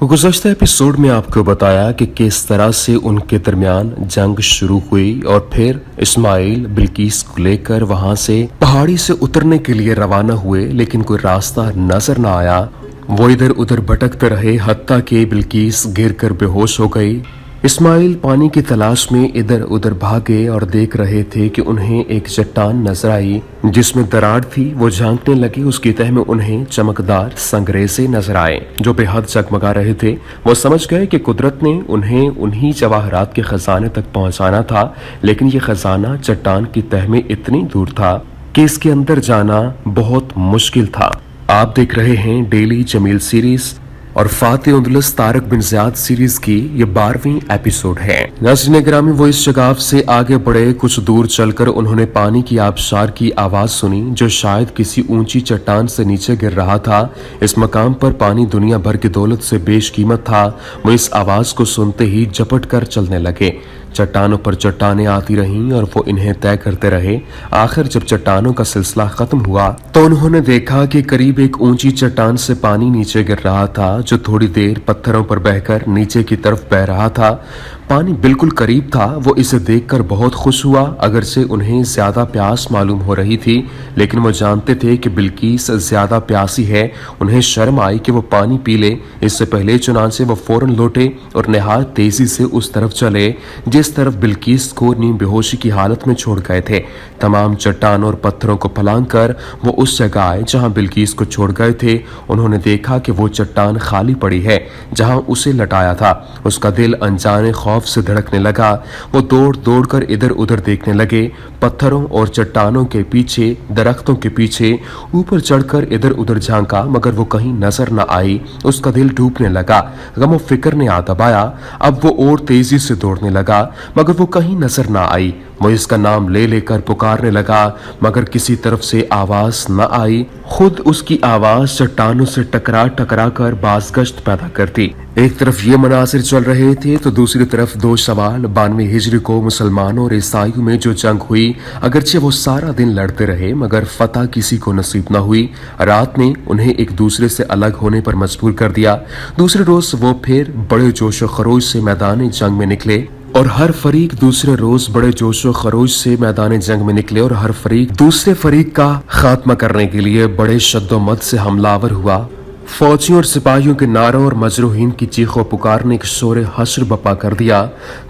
गुज़श्ता episode में आपको बताया कि किस तरह से उनके दरमियान जंग शुरू हुई और फिर इस्माइल बिल्किस को लेकर वहां से पहाड़ी से उतरने के लिए रवाना हुए, लेकिन कोई रास्ता नजर न आया। वो इधर उधर भटकते रहे, हत्ता कि बिल्किस गिरकर बेहोश हो गई। इस्माइल पानी की तलाश में इधर उधर भागे और देख रहे थे कि उन्हें एक चट्टान नजर आई जिसमें दरार थी। वो झांकने लगे, उसकी तह में उन्हें चमकदार संगरेजे नजर आए जो बेहद जगमगा रहे थे। वो समझ गए कि कुदरत ने उन्हें उन्हीं जवाहरात के खजाने तक पहुंचाना था, लेकिन ये खजाना चट्टान की तह में इतनी दूर था कि इसके अंदर जाना बहुत मुश्किल था। आप देख रहे हैं डेली जमील सीरीज और फातिह उंदुलुस तारिक बिन ज़ियाद सीरीज की ये 12वीं एपिसोड है। नाज़रीन ग्रामी, वो इस जगह से आगे बढ़े। कुछ दूर चलकर उन्होंने पानी की आबशार की आवाज सुनी जो शायद किसी ऊंची चट्टान से नीचे गिर रहा था। इस मकाम पर पानी दुनिया भर की दौलत से बेशकीमत था। वो इस आवाज को सुनते ही झपट कर चलने लगे। चट्टानों पर चट्टानें आती रहीं और वो इन्हें तय करते रहे। आखिर जब चट्टानों का सिलसिला खत्म हुआ तो उन्होंने देखा कि करीब एक ऊंची चट्टान से पानी नीचे गिर रहा था जो थोड़ी देर पत्थरों पर बहकर नीचे की तरफ बह रहा था। पानी बिल्कुल करीब था। वो इसे देखकर बहुत खुश हुआ। अगरचे उन्हें ज्यादा प्यास मालूम हो रही थी, लेकिन वो जानते थे कि बिल्किस ज्यादा प्यासी है। उन्हें शर्म आई कि वो पानी पी ले। इससे पहले चुनांचे वो फौरन लौटे और नहायत तेजी से उस तरफ चले जिस तरफ बिल्किस को नीम बेहोशी की हालत में छोड़ गए थे। तमाम चट्टानों और पत्थरों को फलांग कर वो उस जगह आए जहां बिल्किस को छोड़ गए थे। उन्होंने देखा कि वो चट्टान खाली पड़ी है जहां उसे लटाया था। उसका दिल अनजाने खौफ से धड़कने लगा। वो दौड़ दौड़ कर इधर उधर देखने लगे। पत्थरों और चट्टानों के पीछे, दरख्तों के पीछे ऊपर चढ़कर इधर उधर झांका, मगर वो कहीं नजर न आई। उसका दिल डूबने लगा। गम फिक्र ने आ दबाया। अब वो और तेजी से दौड़ने लगा, मगर वो कहीं नजर न आई। वो इसका नाम ले लेकर पुकारने लगा, मगर किसी तरफ से आवाज न आई। खुद उसकी आवाज चट्टानों से टकरा टकरा कर बाज़गश्त पैदा करती। एक तरफ ये मनासिर चल रहे थे तो दूसरी तरफ दो सवाल। 92 हिजरी को मुसलमानों और ईसाइयों में जो जंग हुई, अगरचे वो सारा दिन लड़ते रहे मगर फतह किसी को नसीब न हुई। रात ने उन्हें एक दूसरे से अलग होने पर मजबूर कर दिया। दूसरे रोज वो फिर बड़े जोश व खरोश से मैदान जंग में निकले और हर फरीक दूसरे रोज बड़े जोश व खरोश से मैदान जंग में निकले और हर फरीक दूसरे फरीक का खात्मा करने के लिए बड़े शद्दोमद से हमलावर हुआ। फौजियों और सिपाहियों के नारों और मजरूहीन की चीखों पुकार ने एक शोर हश्र बपा कर दिया।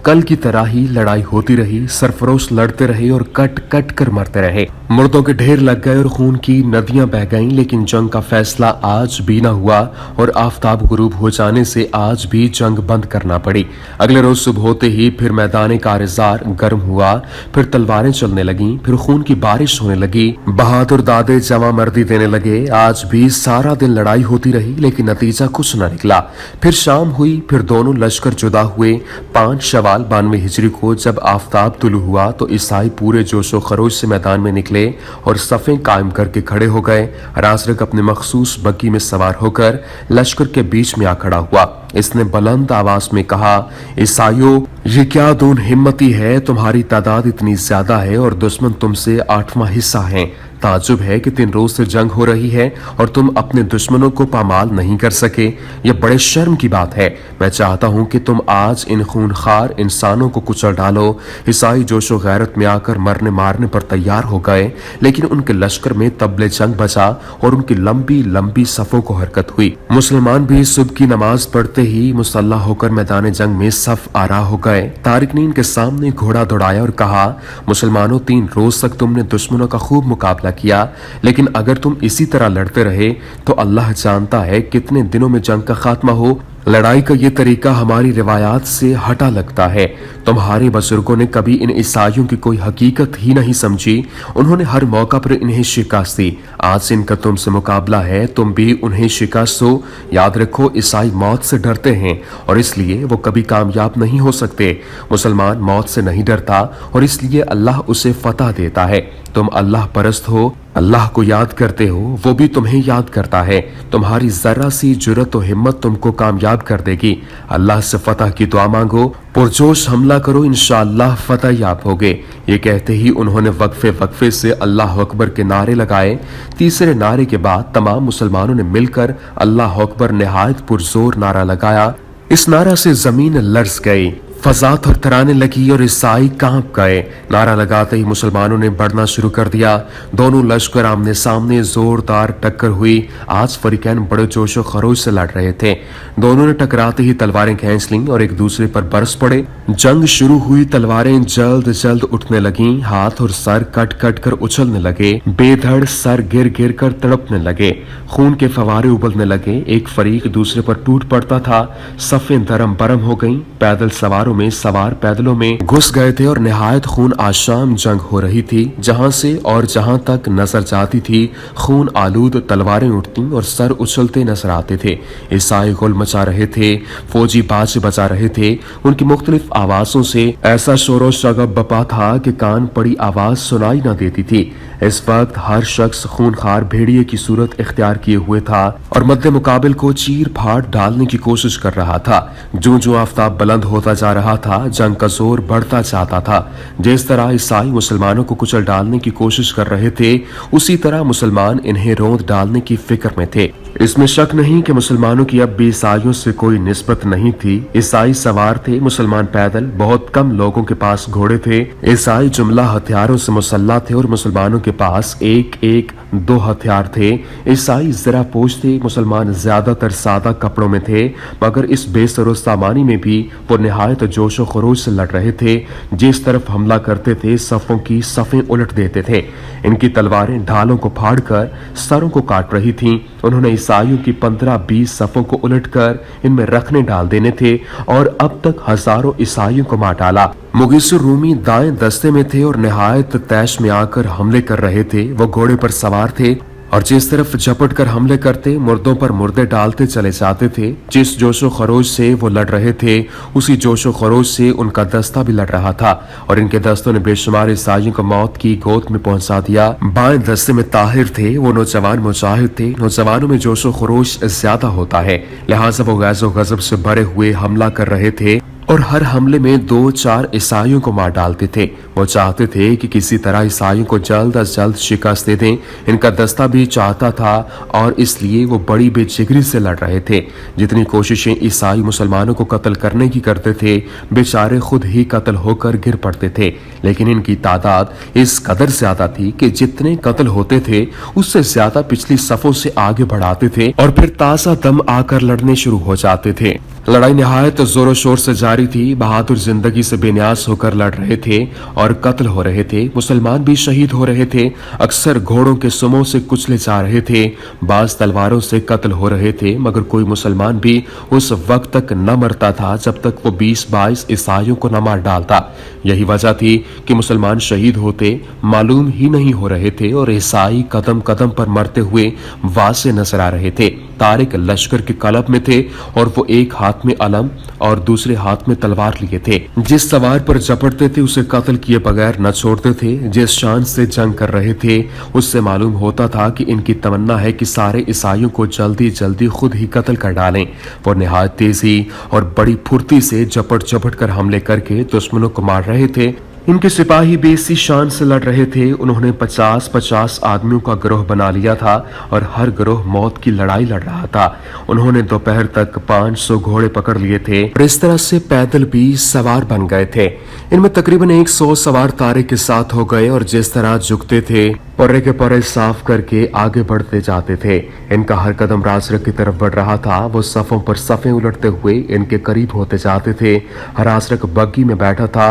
कल की तरह ही लड़ाई होती रही। सरफरोश लड़ते रहे और कट कट कर मरते रहे। मुर्दों के ढेर लग गए और खून की नदियां बह गईं, लेकिन जंग का फैसला आज भी न हुआ और आफताब गुरूब हो जाने से आज भी जंग बंद करना पड़ी। अगले रोज सुबह होते ही फिर मैदान कारज़ार गर्म हुआ। फिर तलवारें चलने लगीं, फिर खून की बारिश होने लगी। बहादुर दादे जमा मर्दी देने लगे। आज भी सारा दिन लड़ाई होती रही, लेकिन नतीजा कुछ न निकला। फिर शाम हुई, फिर दोनों लश्कर जुदा हुए। 5 शवाल 92 हिजरी को जब आफताब तुलू हुआ तो ईसाई पूरे जोशो खरोश से मैदान में निकले और सफ़ें कायम करके खड़े हो गए। राजरक अपने मखसूस बग्गी में सवार होकर लश्कर के बीच में आ खड़ा हुआ। इसने बुलंद आवाज में कहा, ईसाइयों, ये क्या दून हिम्मती है? तुम्हारी तादाद इतनी ज्यादा है और दुश्मन तुमसे 8वां हिस्सा है। ताजुब है कि 3 रोज से जंग हो रही है और तुम अपने दुश्मनों को पामाल नहीं कर सके। यह बड़े शर्म की बात है। मैं चाहता हूं कि तुम आज इन खूनखार इंसानों को कुचल डालो। ईसाई जोशो गैरत में आकर मरने मारने पर तैयार हो गए, लेकिन उनके लश्कर में तबले जंग बजा और उनकी लंबी लंबी सफों को हरकत हुई। मुसलमान भी सुबह की नमाज पढ़ते ही मुसल्ला होकर मैदान जंग में सफ आरा हो गए। तारिकनीन के सामने घोड़ा दौड़ाया और कहा, मुसलमानों, 3 रोज तक तुमने दुश्मनों का खूब मुकाबला किया, लेकिन अगर तुम इसी तरह लड़ते रहे तो अल्लाह जानता है कितने दिनों में जंग का खात्मा हो। लड़ाई का ये तरीका हमारी रिवायात से हटा लगता है। तुम्हारे बुजुर्गों ने कभी इन ईसाइयों की कोई हकीकत ही नहीं समझी। उन्होंने हर मौका पर इन्हें शिकस्त दी। आज इनका तुमसे मुकाबला है, तुम भी उन्हें शिकस्त दो। याद रखो, ईसाई मौत से डरते हैं और इसलिए वो कभी कामयाब नहीं हो सकते। मुसलमान मौत से नहीं डरता और इसलिए अल्लाह उसे फतह देता है। तुम अल्लाह परस्त हो अल्लाह को याद करते हो, वो भी तुम्हें याद करता है। तुम्हारी जरा सी जुर्रत और हिम्मत तुमको कामयाब कर देगी। अल्लाह से फतह की दुआ मांगो, पुरजोश हमला करो, इंशाअल्लाह फतह याब होगे। ये कहते ही उन्होंने वक्फे वक्फे से अल्लाह अकबर के नारे लगाए। तीसरे नारे के बाद तमाम मुसलमानों ने मिलकर अल्लाह अकबर निहायत पुरजोर नारा लगाया। इस नारा से जमीन लर्ज गई, फजा थरथराने लगी और ईसाई कांप गए। नारा लगाते ही मुसलमानों ने बढ़ना शुरू कर दिया। दोनों लश्कर आमने सामने जोरदार टक्कर हुई। आज फरीकैन बड़े जोशो खरोश से लड़ रहे थे। दोनों ने टकराते ही तलवारें खींच लीं और एक दूसरे पर बरस पड़े। जंग शुरू हुई। तलवारें जल्द जल्द उठने लगीं, हाथ और सर कट कट कर उछलने लगे, बेधड़ सर गिर गिर कर तड़पने लगे, खून के फवारे उबलने लगे। एक फरीक दूसरे पर टूट पड़ता था। सफ़ें दरम बरम हो गईं। पैदल सवारों में सवार पैदलों में घुस गए थे और निहायत खून आशाम जंग हो रही थी। जहां से और जहां तक नजर जाती थी, खून आलूद तलवारें उठती और सर उछलते नजर आते थे। ईसाई गुल मचा रहे थे, फौजी बाज बजा रहे थे। उनकी मुख्तलिफ आवाजों से ऐसा शोर शगब बपा था कि कान पड़ी आवाज सुनाई न देती थी। इस वक्त हर शख्स खूनखार भेड़िए की सूरत इख्तियार किए हुए था और मद्दे मुकाबिल को चीर फाड़ डालने की कोशिश कर रहा था। जो जो आफ्ताब बुलंद होता जा रहा था, जंग का जोर बढ़ता जाता था। जिस तरह ईसाई मुसलमानों को कुचल डालने की कोशिश कर रहे थे, उसी तरह मुसलमान इन्हें रोंद डालने की फिक्र में थे। इसमें शक नहीं कि मुसलमानों की अब भी ईसाइयों से कोई निस्बत नहीं थी। ईसाई सवार थे, मुसलमान पैदल। बहुत कम लोगों के पास घोड़े थे। ईसाई जुमला हथियारों से मुसल्ला थे और मुसलमानों के पास एक एक दो हथियार थे। ईसाई जरा पोश थे, मुसलमान ज्यादातर सादा कपड़ों में थे, मगर इस बेसरो सामानी में भी वो निहायत जोशो खरोश से लड़ रहे थे। जिस तरफ हमला करते थे, सफों की सफें उलट देते थे। इनकी तलवारें ढालों को फाड़कर सरों को काट रही थीं। उन्होंने ईसाइयों की 15-20 सफों को उलटकर इनमें रखने डाल देने थे और अब तक हजारों ईसाइयों को मार डाला। मुगीसुर रूमी दाएं दस्ते में थे और निहायत तैश में आकर हमले कर रहे थे। वो घोड़े पर सवार थे और जिस तरफ झपट कर हमले करते, मुर्दों पर मुर्दे डालते चले जाते थे। जिस जोशो खरोश से वो लड़ रहे थे, उसी जोशो खरोश से उनका दस्ता भी लड़ रहा था और इनके दस्तों ने बेशुमार ईसाइयों को मौत की गोद में पहुंचा दिया। बाएं दस्ते में ताहिर थे, वो नौजवान मुजाहिद थे। नौजवानों में जोशो खरोश ज्यादा होता है, लिहाजा वो गैज़ो गजब से भरे हुए हमला कर रहे थे और हर हमले में 2-4 ईसाइयों को मार डालते थे। वो चाहते थे कि किसी तरह ईसाइयों को जल्द अज जल्द शिकस्त दे दें। इनका दस्ता भी चाहता था और इसलिए वो बड़ी बेजिगरी से लड़ रहे थे। जितनी कोशिशें ईसाई मुसलमानों को कत्ल करने की करते थे, बेचारे खुद ही कत्ल होकर गिर पड़ते थे। लेकिन इनकी तादाद इस कदर ज्यादा थी कि जितने कत्ल होते थे, उससे ज्यादा पिछली सफों से आगे बढ़ाते थे और फिर ताजा दम आकर लड़ने शुरू हो जाते थे। लड़ाई निहायत जोरों शोर से जारी थी। बहादुर जिंदगी से बेनियाज होकर लड़ रहे थे और कत्ल हो रहे थे। मुसलमान भी शहीद हो रहे थे। अक्सर घोड़ों के सुमों से कुचले जा रहे थे, बाज तलवारों से कत्ल हो रहे थे, मगर कोई मुसलमान भी उस वक्त तक न मरता था जब तक वो 20-22 ईसाइयों को न मार डालता। यही वजह थी कि मुसलमान शहीद होते मालूम ही नहीं हो रहे थे और ईसाई कदम कदम पर मरते हुए वासे नजर आ रहे थे। तारिक लश्कर के कलब में थे और वो एक हाथ में अलम और दूसरे हाथ में तलवार लिए थे। जिस सवार पर झपटते थे उसे कत्ल किए बगैर न छोड़ते थे। जिस शान से जंग कर रहे थे, उससे मालूम होता था कि इनकी तमन्ना है कि सारे ईसाइयों को जल्दी जल्दी खुद ही कत्ल कर डालें। वो निहायत तेजी और बड़ी फुर्ती से झपट झपट कर हमले करके दुश्मनों को मार रहे थे। इनके सिपाही भी इसी शान से लड़ रहे थे। उन्होंने 50-50 आदमियों का गिरोह बना लिया था और हर गिरोह मौत की लड़ाई लड़ रहा था। उन्होंने दोपहर तक 500 घोड़े पकड़ लिए थे और इस तरह से पैदल भी सवार बन गए थे। इनमें तकरीबन 100 सवार तारे के साथ हो गए और जिस तरह झुकते थे, पर्रे के पर्रे साफ करके आगे बढ़ते जाते थे। इनका हर कदम रासरक की तरफ बढ़ रहा था। वो सफों पर सफें उलटते हुए इनके करीब होते जाते थे। हर रासरक बग्गी में बैठा था।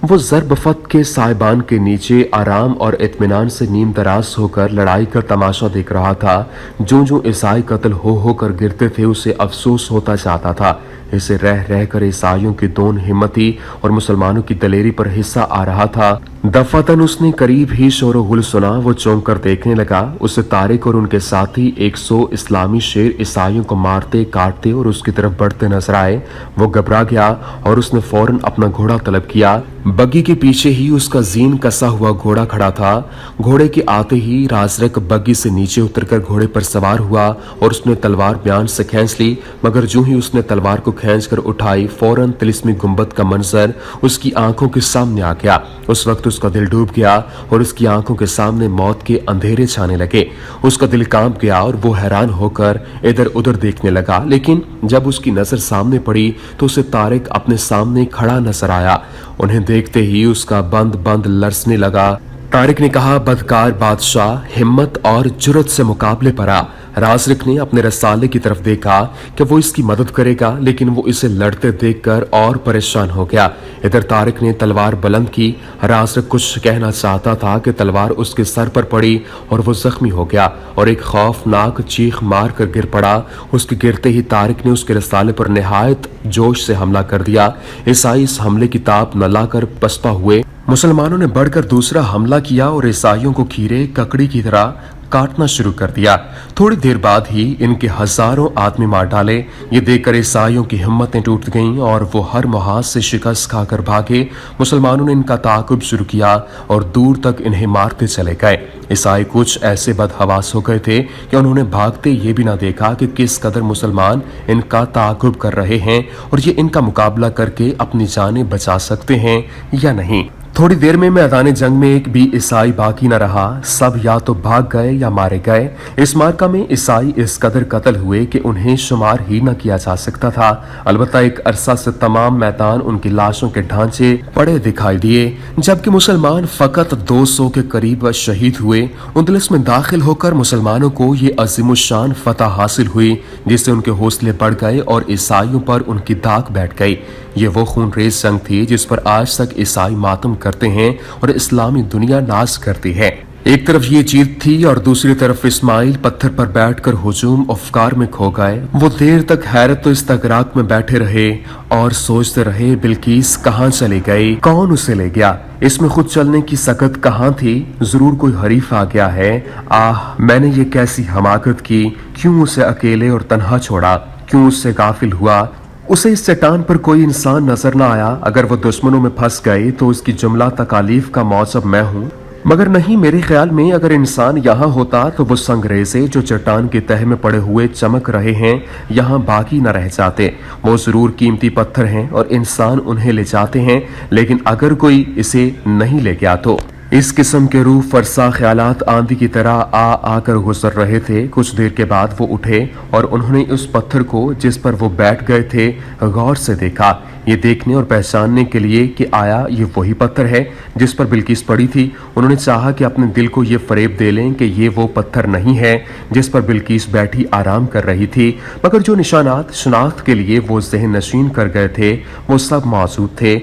वो ज़रबफत के साइबान के नीचे आराम और इत्मीनान से नीम दराज होकर लड़ाई का तमाशा देख रहा था। जो जो ईसाई कत्ल हो कर गिरते थे, उसे अफसोस होता जाता था। इसे रह रह कर ईसाइयों की दोन हिम्मती और मुसलमानों की दलेरी पर हिस्सा आ रहा था। दफातन उसने करीब ही शोर गुल सुना। वो चौंक कर देखने लगा। उसे तारिक और उनके साथी 100 इस्लामी शेर ईसाइयों को मारते काटते और उसकी तरफ बढ़ते नजर आए। वो घबरा गया और उसने फौरन अपना घोड़ा तलब किया। बग्गी के पीछे ही उसका जीन कसा हुआ घोड़ा खड़ा था। घोड़े के आते ही राजरक बग्गी से नीचे उतरकर घोड़े पर सवार हुआ और उसने तलवार बयान से खींच ली। मगर जो ही उसने तलवार को खींचकर उठाई, फौरन तिलिस्मी गुंबद का मंजर उसकी आंखों के सामने आ गया। उस वक्त उसका दिल डूब गया और उसकी आंखों के सामने मौत के अंधेरे छाने लगे। उसका दिल कांप गया और वो हैरान होकर इधर उधर देखने लगा। लेकिन जब उसकी नजर सामने पड़ी तो उसे तारिक अपने सामने खड़ा नजर आया। उन्हें देखते ही उसका बंद बंद लरसने लगा। तारिक ने कहा, बदकार बादशाह, हिम्मत और जुर्रत से मुकाबले पर आ। राजरिक ने अपने रसाले की तरफ देखा कि वो इसकी मदद करेगा, लेकिन वो इसे लड़ते देखकर और परेशान हो गया। इधर तारिक ने तलवार बुलंद की। राजरिक कुछ कहना चाहता था कि तलवार उसके सर पर पड़ी और वो जख्मी हो गया और एक खौफनाक चीख मार कर गिर पड़ा। उसके गिरते ही तारिक ने उसके रसाले पर निहायत जोश से हमला कर दिया। ईसाई इस हमले की ताप न लाकर पछता हुए मुसलमानों ने बढ़कर दूसरा हमला किया और ईसाइयों को खीरे ककड़ी की तरह काटना शुरू कर दिया। थोड़ी देर बाद ही इनके हजारों आदमी मार डाले। ये देखकर ईसाइयों की हिम्मतें टूट गईं और वो हर मुहाज से शिकस्त खाकर भागे। मुसलमानों ने इनका ताकुब शुरू किया और दूर तक इन्हें मारते चले गए। ईसाई कुछ ऐसे बदहवास हो गए थे कि उन्होंने भागते ये भी ना देखा कि किस कदर मुसलमान इनका ताकुब कर रहे हैं और ये इनका मुकाबला करके अपनी जानें बचा सकते हैं या नहीं। थोड़ी देर में मैदान जंग में एक भी ईसाई बाकी न रहा। सब या तो भाग गए या मारे गए। इस मार्का में ईसाई इस कदर कत्ल हुए कि उन्हें शुमार ही न किया जा सकता था। अलबत्ता एक अरसा से तमाम मैदान उनकी लाशों के ढांचे पड़े दिखाई दिए। जबकि मुसलमान फकत 200 के करीब शहीद हुए। उनदलस में दाखिल होकर मुसलमानों को ये अजीमुशान फतह हासिल हुई, जिससे उनके हौसले बढ़ गए और ईसाइयों पर उनकी दाग बैठ गई। ये वो खूनरेज जंग थी जिस पर आज तक ईसाई मातम करते हैं और इस्लामी दुनिया नाज करती है। एक तरफ ये जीत थी और दूसरी तरफ इस्माइल पत्थर पर बैठकर हुजूम अफकार में खो गए। वो देर तक हैरत तो इस्तगराक में बैठे रहे और सोचते रहे बिल्किस कहाँ चली गई, कौन उसे ले गया। इसमें खुद चलने की सकत कहाँ थी। जरूर कोई हरीफ आ गया है। आह, मैंने ये कैसी हमाकत की। क्यों उसे अकेले और तन्हा छोड़ा, क्यों उससे गाफिल हुआ। उसे इस चट्टान पर कोई इंसान नजर न आया। अगर वो दुश्मनों में फंस गए तो उसकी जुमला तकालीफ का मौसम मैं हूँ। मगर नहीं, मेरे ख्याल में अगर इंसान यहाँ होता तो वो संगरेजे जो चट्टान के तह में पड़े हुए चमक रहे हैं यहाँ बाकी न रह जाते। वो जरूर कीमती पत्थर हैं और इंसान उन्हें ले जाते हैं, लेकिन अगर कोई इसे नहीं ले गया तो। इस किस्म के रूह फरसा ख्यालात आंधी की तरह आकर गुजर रहे थे। कुछ देर के बाद वो उठे और उन्होंने उस पत्थर को जिस पर वो बैठ गए थे गौर से देखा। ये देखने और पहचानने के लिए कि आया ये वही पत्थर है जिस पर बिल्किस पड़ी थी। उन्होंने चाहा कि अपने दिल को ये फरेब दे लें कि ये वो पत्थर नहीं है जिस पर बिल्किस बैठी आराम कर रही थी। मगर जो निशानात शनाख्त के लिए वो ज़हन नशीन कर गए थे वो सब मौजूद थे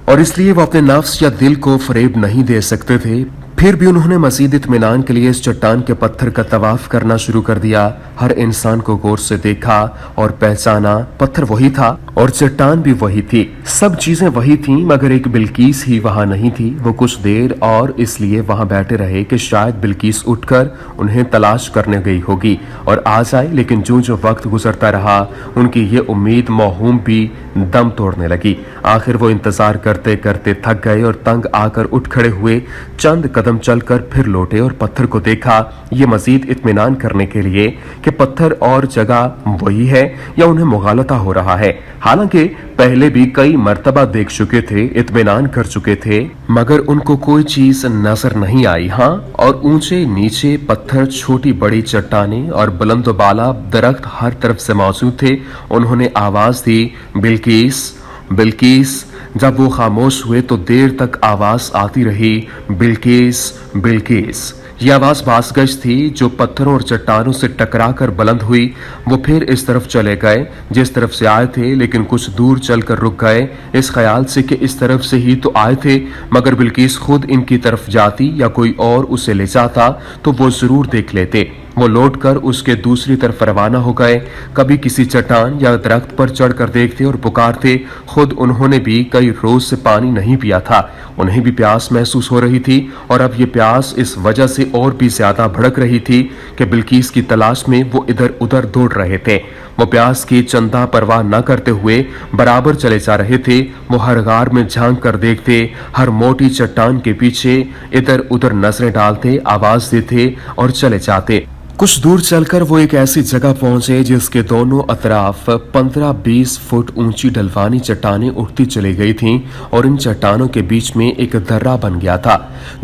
और इसलिए वो अपने नफ्स या दिल को फरेब नहीं दे सकते थे। फिर भी उन्होंने मजीद इत्मीनान के लिए इस चट्टान के पत्थर का तवाफ करना शुरू कर दिया। हर इंसान को गौर से देखा और पहचाना। पत्थर वही था और चट्टान भी वही थी। सब चीजें वही थीं, मगर एक बिल्किस ही वहां नहीं थी। वो कुछ देर और इसलिए वहां बैठे रहे कि शायद बिल्किस उठकर उन्हें तलाश करने गई होगी और आ जाए। लेकिन जो वक्त गुजरता रहा उनकी ये उम्मीद मौहूम भी दम तोड़ने लगी। आखिर वो इंतजार करते करते थक गए और तंग आकर उठ खड़े हुए। चंद कदम चलकर फिर लौटे और पत्थर को देखा, ये मजीद इत्मीनान करने के लिए कि पत्थर और जगह वही है या उन्हें मुगालता हो रहा है। हालांकि पहले भी कई मर्तबा देख चुके थे, इत्मीनान कर चुके थे, मगर उनको कोई चीज नजर नहीं आई। हाँ, और ऊंचे नीचे पत्थर, छोटी बड़ी चट्टानें और बुलंद बाला दरख्त हर तरफ से मौजूद थे। उन्होंने आवाज दी, बिल्किस, बिल्किस। जब वो खामोश हुए तो देर तक आवाज आती रही, बिल्किस, बिल्किस। ये आवाज बासगश थी जो पत्थरों और चट्टानों से टकराकर बुलंद हुई। वो फिर इस तरफ चले गए जिस तरफ से आए थे, लेकिन कुछ दूर चलकर रुक गए इस ख्याल से कि इस तरफ से ही तो आए थे। मगर बिल्किस खुद इनकी तरफ जाती या कोई और उसे ले जाता तो वो जरूर देख लेते। वो लौटकर उसके दूसरी तरफ रवाना हो गए। कभी किसी चट्टान या दरख्त पर चढ़कर देखते और पुकारते। खुद उन्होंने भी कई रोज से पानी नहीं पिया था। उन्हें भी प्यास महसूस हो रही थी और अब ये प्यास इस वजह से और भी ज्यादा भड़क रही थी कि बिल्किस की तलाश में वो इधर उधर दौड़ रहे थे। वो प्यास की चंदा परवाह न करते हुए बराबर चले जा रहे थे। वो हर गार में झांक कर देखते, हर मोटी चट्टान के पीछे इधर उधर नजरें डालते, आवाज देते और चले जाते। कुछ दूर चलकर वो एक ऐसी जगह पहुंचे जिसके दोनों अतराफ 15-20 फुट ऊंची ढलवानी चट्टानें उठती चली गई थीं और इन चट्टानों के बीच में एक दर्रा बन गया था।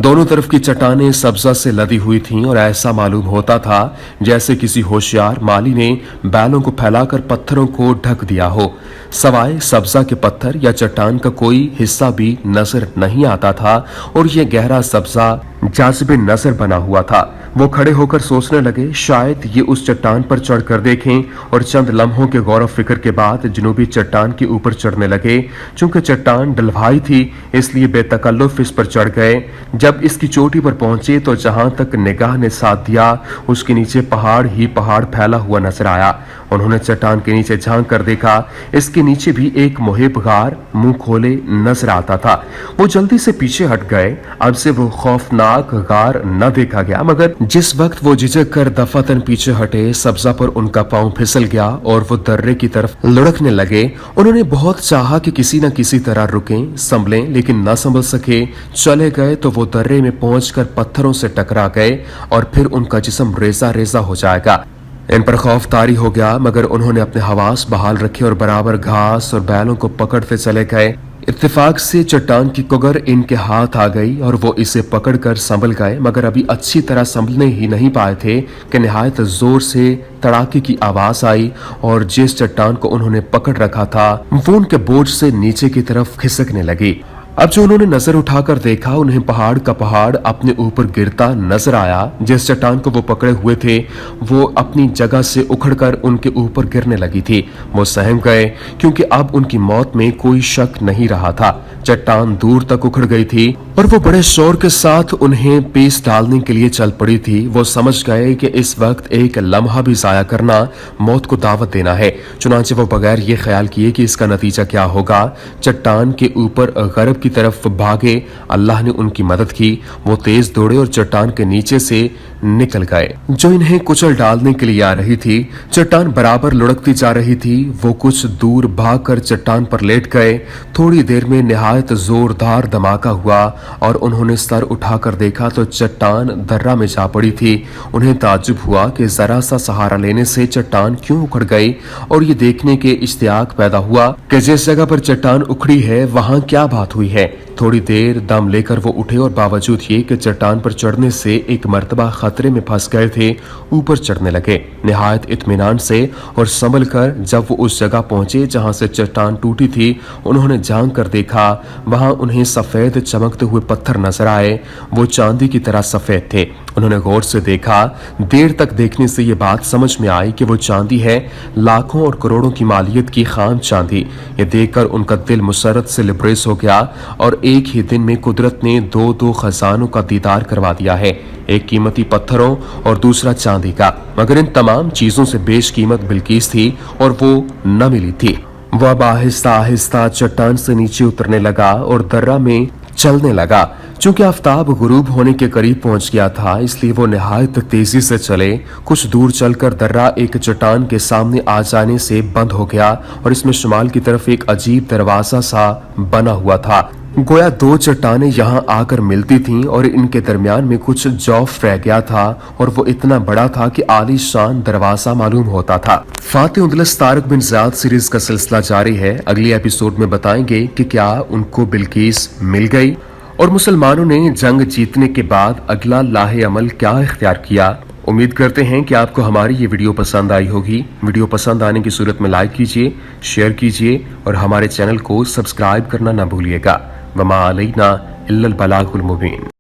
दोनों तरफ की चट्टानें सब्जा से लदी हुई थीं और ऐसा मालूम होता था जैसे किसी होशियार माली ने बैलों को फैलाकर पत्थरों को ढक दिया हो। सवाए सब्जा के पत्थर या चट्टान का कोई हिस्सा भी नजर नहीं आता था और यह गहरा सब्जा जाज़िबे नजर बना हुआ था। वो खड़े होकर सोचने लगे, शायद ये उस चट्टान पर चढ़कर देखें, और चंद लम्हों के गौर फिक्र के बाद जनूबी चट्टान के ऊपर चढ़ने लगे। चूंकि चट्टान ढलवाई थी इसलिए बेतकल्लुफ इस पर चढ़ गए। जब इसकी चोटी पर पहुंचे तो जहां तक निगाह ने साथ दिया उसके नीचे पहाड़ ही पहाड़ फैला हुआ नजर आया। उन्होंने चट्टान के नीचे झांक कर देखा, इसके नीचे भी एक मुहिब गार मुंह खोले नजर आता था। वो जल्दी से पीछे हट गए। अब से वो खौफनाक गार न देखा गया, मगर जिस वक्त वो झिझक कर दफातन पीछे हटे, सब्जा पर उनका पांव फिसल गया और वो दर्रे की तरफ लुढ़कने लगे। उन्होंने बहुत चाहा कि किसी न किसी तरह रुकें, संभलें, लेकिन न संभल सके। चले गए तो वो दर्रे में पहुंचकर पत्थरों से टकरा गए और फिर उनका जिस्म रेजा रेजा हो जाएगा। इन पर खौफ तारी हो गया, मगर उन्होंने अपने हवास बहाल रखे और बराबर घास और बैलों को पकड़ते चले गए। इत्तेफाक से चट्टान की कुगर इनके हाथ आ गई और वो इसे पकड़कर संभल गए, मगर अभी अच्छी तरह संभलने ही नहीं पाए थे कि निहायत जोर से तड़ाके की आवाज आई और जिस चट्टान को उन्होंने पकड़ रखा था वो उनके बोझ से नीचे की तरफ खिसकने लगी। अब जो उन्होंने नजर उठाकर देखा, उन्हें पहाड़ का पहाड़ अपने ऊपर गिरता नजर आया। जिस चट्टान को वो पकड़े हुए थे वो अपनी जगह से उखड़कर उनके ऊपर गिरने लगी थी। वो सहम गए क्योंकि अब उनकी मौत में कोई शक नहीं रहा था। चट्टान दूर तक उखड़ गई थी और वो बड़े शोर के साथ उन्हें पेश डालने के लिए चल पड़ी थी। वो समझ गए कि इस वक्त एक लम्हा भी जाया करना मौत को दावत देना है। चुनांचे वो बगैर ये ख्याल किए कि इसका नतीजा क्या होगा, चट्टान के ऊपर गरब की तरफ भागे। अल्लाह ने उनकी मदद की। वो तेज दौड़े और चट्टान के नीचे से निकल गए जो इन्हें कुचल डालने के लिए आ रही थी। चट्टान बराबर लुढ़कती जा रही थी। वो कुछ दूर भागकर चट्टान पर लेट गए। थोड़ी देर में निहायत जोरदार धमाका हुआ और उन्होंने सर उठाकर देखा तो चट्टान दर्रा में जा पड़ी थी। उन्हें ताज्जुब हुआ कि जरा सा सहारा लेने से चट्टान क्यों उखड़ गई और ये देखने के इश्तियाक पैदा हुआ कि जिस जगह पर चट्टान उखड़ी है वहां क्या बात हुई है। थोड़ी देर दम लेकर वो उठे और बावजूद ये कि चट्टान पर चढ़ने से एक मर्तबा खतरे में फंस गए थे, ऊपर चढ़ने लगे निहायत इत्मीनान से। और संभल कर जब वो उस जगह पहुंचे जहां से चट्टान टूटी थी, उन्होंने झांक कर देखा। वहां उन्हें सफेद चमकते हुए पत्थर नजर आए। वो चांदी की तरह सफेद थे। उन्होंने गौर से देखा। देर तक देखने से ये बात समझ में आई कि वो चांदी है, लाखों और करोड़ों की मालियत की खाम चांदी। ये देखकर उनका दिल मुसरत से लिब्रेस हो गया और एक ही दिन में कुदरत ने दो खजानों का दीदार करवा दिया है, एक कीमती पत्थरों और दूसरा चांदी का। मगर इन तमाम चीजों से बेशकीमत बिल्किस थी और वो न मिली थी। वह अब आहिस्ता आहिस्ता चट्टान से नीचे उतरने लगा और दर्रा में चलने लगा। चूंकि आफताब गुरूब होने के करीब पहुंच गया था इसलिए वो निहायत तेजी से चले। कुछ दूर चलकर दर्रा एक चट्टान के सामने आ जाने से बंद हो गया और इसमें शुमाल की तरफ एक अजीब दरवाजा सा बना हुआ था। गोया दो चट्टानें यहाँ आकर मिलती थीं और इनके दरमियान में कुछ जौफ रह गया था और वो इतना बड़ा था कि आलीशान दरवाजा मालूम होता था। फातिह उंदलस तारिक बिन ज़ियाद सीरीज का सिलसिला जारी है। अगले एपिसोड में बताएंगे कि क्या उनको बिल्किस मिल गई और मुसलमानों ने जंग जीतने के बाद अगला लाहे अमल क्या इख्तियार किया। उम्मीद करते हैं कि आपको हमारी ये वीडियो पसंद आई होगी। वीडियो पसंद आने की सूरत में लाइक कीजिए, शेयर कीजिए और हमारे चैनल को सब्सक्राइब करना ना भूलिएगा। वमा अलैना इल्लल बलागुल मुबीन।